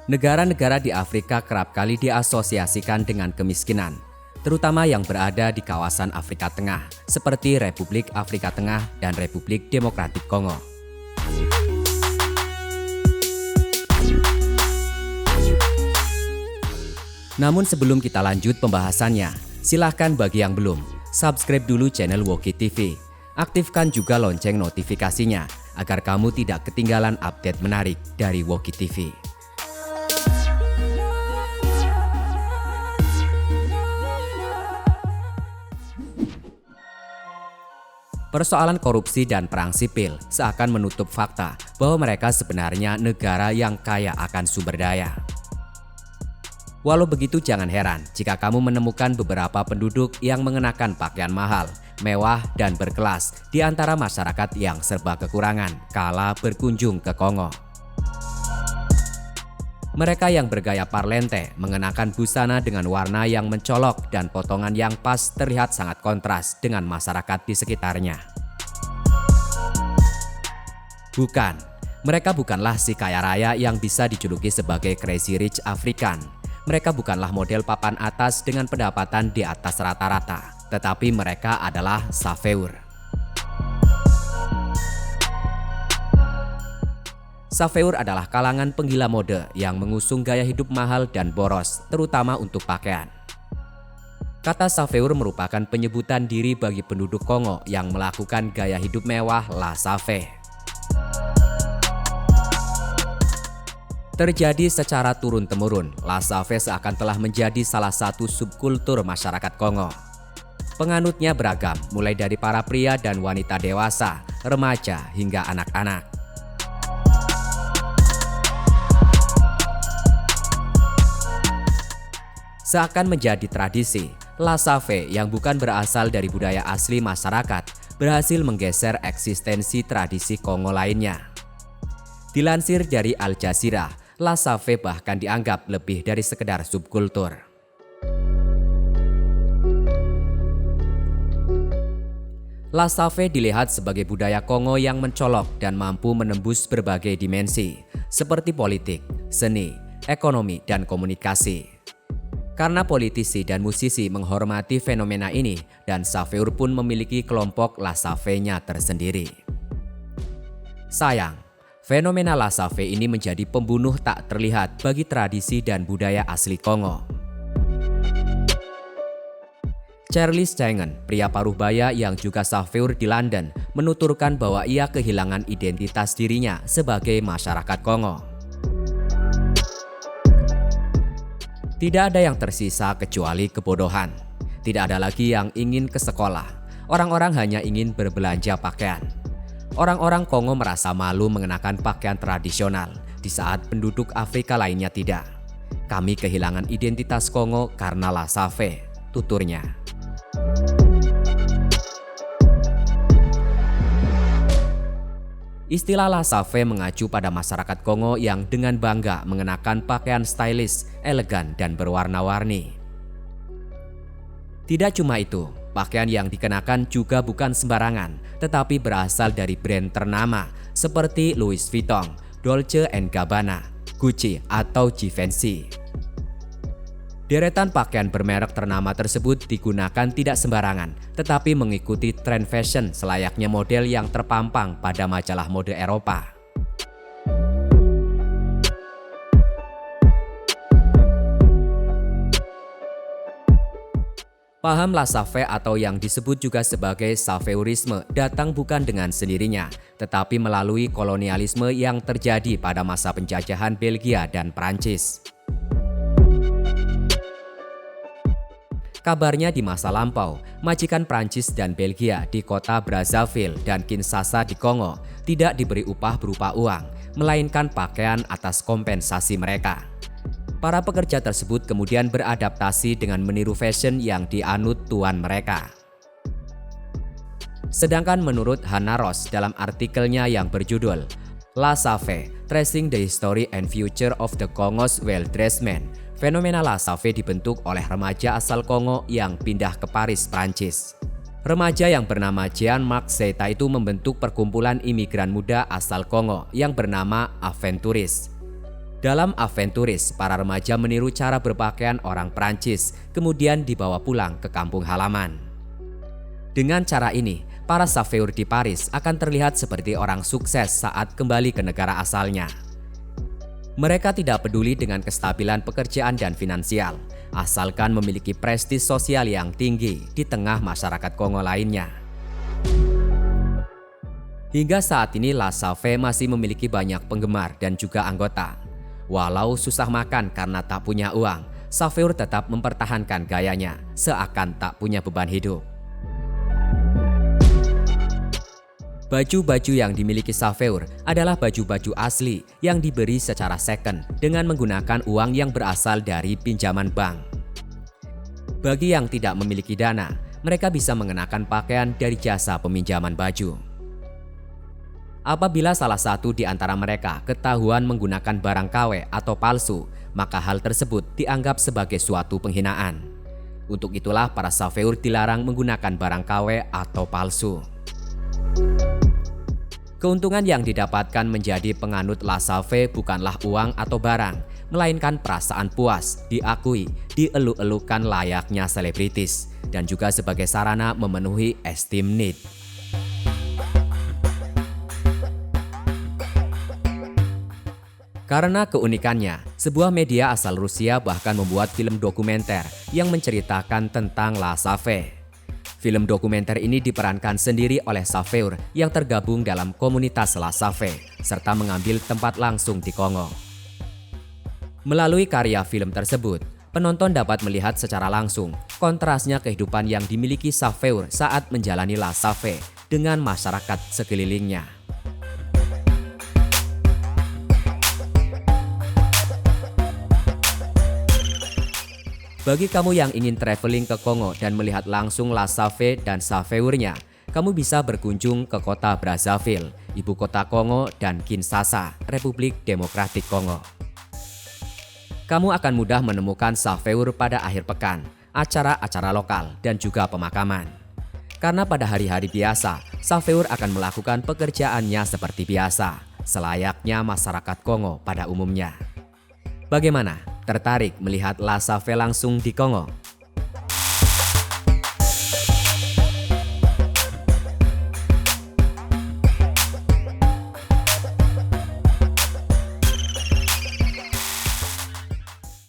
Negara-negara di Afrika kerap kali diasosiasikan dengan kemiskinan, terutama yang berada di kawasan Afrika Tengah, seperti Republik Afrika Tengah dan Republik Demokratik Kongo. Namun sebelum kita lanjut pembahasannya, silahkan bagi yang belum, subscribe dulu channel Woki TV. Aktifkan juga lonceng notifikasinya, agar kamu tidak ketinggalan update menarik dari Woki TV. Persoalan korupsi dan perang sipil seakan menutup fakta bahwa mereka sebenarnya negara yang kaya akan sumber daya. Walau begitu, jangan heran jika kamu menemukan beberapa penduduk yang mengenakan pakaian mahal, mewah, dan berkelas di antara masyarakat yang serba kekurangan kala berkunjung ke Kongo. Mereka yang bergaya parlente mengenakan busana dengan warna yang mencolok dan potongan yang pas terlihat sangat kontras dengan masyarakat di sekitarnya. Mereka bukanlah si kaya raya yang bisa dijuluki sebagai Crazy Rich African. Mereka bukanlah model papan atas dengan pendapatan di atas rata-rata, tetapi mereka adalah Safeur. Safeur adalah kalangan penggila mode yang mengusung gaya hidup mahal dan boros, terutama untuk pakaian. Kata Safeur merupakan penyebutan diri bagi penduduk Kongo yang melakukan gaya hidup mewah La Safe. Terjadi secara turun-temurun, La Safe seakan telah menjadi salah satu subkultur masyarakat Kongo. Penganutnya beragam, mulai dari para pria dan wanita dewasa, remaja, hingga anak-anak. Seakan menjadi tradisi, La Safe yang bukan berasal dari budaya asli masyarakat berhasil menggeser eksistensi tradisi Kongo lainnya. Dilansir dari Al Jazeera, La Safe bahkan dianggap lebih dari sekedar subkultur. La Safe dilihat sebagai budaya Kongo yang mencolok dan mampu menembus berbagai dimensi, seperti politik, seni, ekonomi, dan komunikasi. Karena politisi dan musisi menghormati fenomena ini, dan Safeur pun memiliki kelompok La Safe-nya tersendiri. Sayang, fenomena La Safe ini menjadi pembunuh tak terlihat bagi tradisi dan budaya asli Kongo. Charles Changen, pria paruh baya yang juga Safeur di London, menuturkan bahwa ia kehilangan identitas dirinya sebagai masyarakat Kongo. Tidak ada yang tersisa kecuali kebodohan. Tidak ada lagi yang ingin ke sekolah. Orang-orang hanya ingin berbelanja pakaian. Orang-orang Kongo merasa malu mengenakan pakaian tradisional di saat penduduk Afrika lainnya tidak. Kami kehilangan identitas Kongo karena La Safe, tuturnya. Istilah La Safe mengacu pada masyarakat Kongo yang dengan bangga mengenakan pakaian stylish, elegan, dan berwarna-warni. Tidak cuma itu, pakaian yang dikenakan juga bukan sembarangan, tetapi berasal dari brand ternama seperti Louis Vuitton, Dolce & Gabbana, Gucci, atau Givenchy. Deretan pakaian bermerek ternama tersebut digunakan tidak sembarangan, tetapi mengikuti tren fashion selayaknya model yang terpampang pada majalah mode Eropa. Paham La Safe atau yang disebut juga sebagai Safeurisme datang bukan dengan sendirinya, tetapi melalui kolonialisme yang terjadi pada masa penjajahan Belgia dan Prancis. Kabarnya di masa lampau, majikan Prancis dan Belgia di kota Brazzaville dan Kinshasa di Kongo tidak diberi upah berupa uang, melainkan pakaian atas kompensasi mereka. Para pekerja tersebut kemudian beradaptasi dengan meniru fashion yang dianut tuan mereka. Sedangkan menurut Hannah Ross dalam artikelnya yang berjudul La Safe, Tracing the History and Future of the Congo's Well-Dressed Men, fenomena La Safe dibentuk oleh remaja asal Kongo yang pindah ke Paris, Prancis. Remaja yang bernama Jean-Marc Zeta itu membentuk perkumpulan imigran muda asal Kongo yang bernama Aventuris. Dalam Aventuris, para remaja meniru cara berpakaian orang Prancis, kemudian dibawa pulang ke kampung halaman. Dengan cara ini, para Saveur di Paris akan terlihat seperti orang sukses saat kembali ke negara asalnya. Mereka tidak peduli dengan kestabilan pekerjaan dan finansial, asalkan memiliki prestis sosial yang tinggi di tengah masyarakat Kongo lainnya. Hingga saat ini La Saveur masih memiliki banyak penggemar dan juga anggota. Walau susah makan karena tak punya uang, Saveur tetap mempertahankan gayanya, seakan tak punya beban hidup. Baju-baju yang dimiliki Saveur adalah baju-baju asli yang diberi secara second dengan menggunakan uang yang berasal dari pinjaman bank. Bagi yang tidak memiliki dana, mereka bisa mengenakan pakaian dari jasa peminjaman baju. Apabila salah satu di antara mereka ketahuan menggunakan barang KW atau palsu, maka hal tersebut dianggap sebagai suatu penghinaan. Untuk itulah para Saveur dilarang menggunakan barang KW atau palsu. Keuntungan yang didapatkan menjadi penganut La Saveur bukanlah uang atau barang, melainkan perasaan puas, diakui, dielu-elukan layaknya selebritis, dan juga sebagai sarana memenuhi esteem need. Karena keunikannya, sebuah media asal Rusia bahkan membuat film dokumenter yang menceritakan tentang La Saveur. Film dokumenter ini diperankan sendiri oleh Saveur yang tergabung dalam komunitas La Saveur serta mengambil tempat langsung di Kongo. Melalui karya film tersebut, penonton dapat melihat secara langsung kontrasnya kehidupan yang dimiliki Saveur saat menjalani La Saveur dengan masyarakat sekelilingnya. Bagi kamu yang ingin traveling ke Kongo dan melihat langsung La Saveur dan Saveurnya, kamu bisa berkunjung ke kota Brazzaville, ibu kota Kongo, dan Kinshasa, Republik Demokratik Kongo. Kamu akan mudah menemukan Saveur pada akhir pekan, acara-acara lokal, dan juga pemakaman. Karena pada hari-hari biasa, Saveur akan melakukan pekerjaannya seperti biasa, selayaknya masyarakat Kongo pada umumnya. Bagaimana? Tertarik melihat La Saveur langsung di Kongo?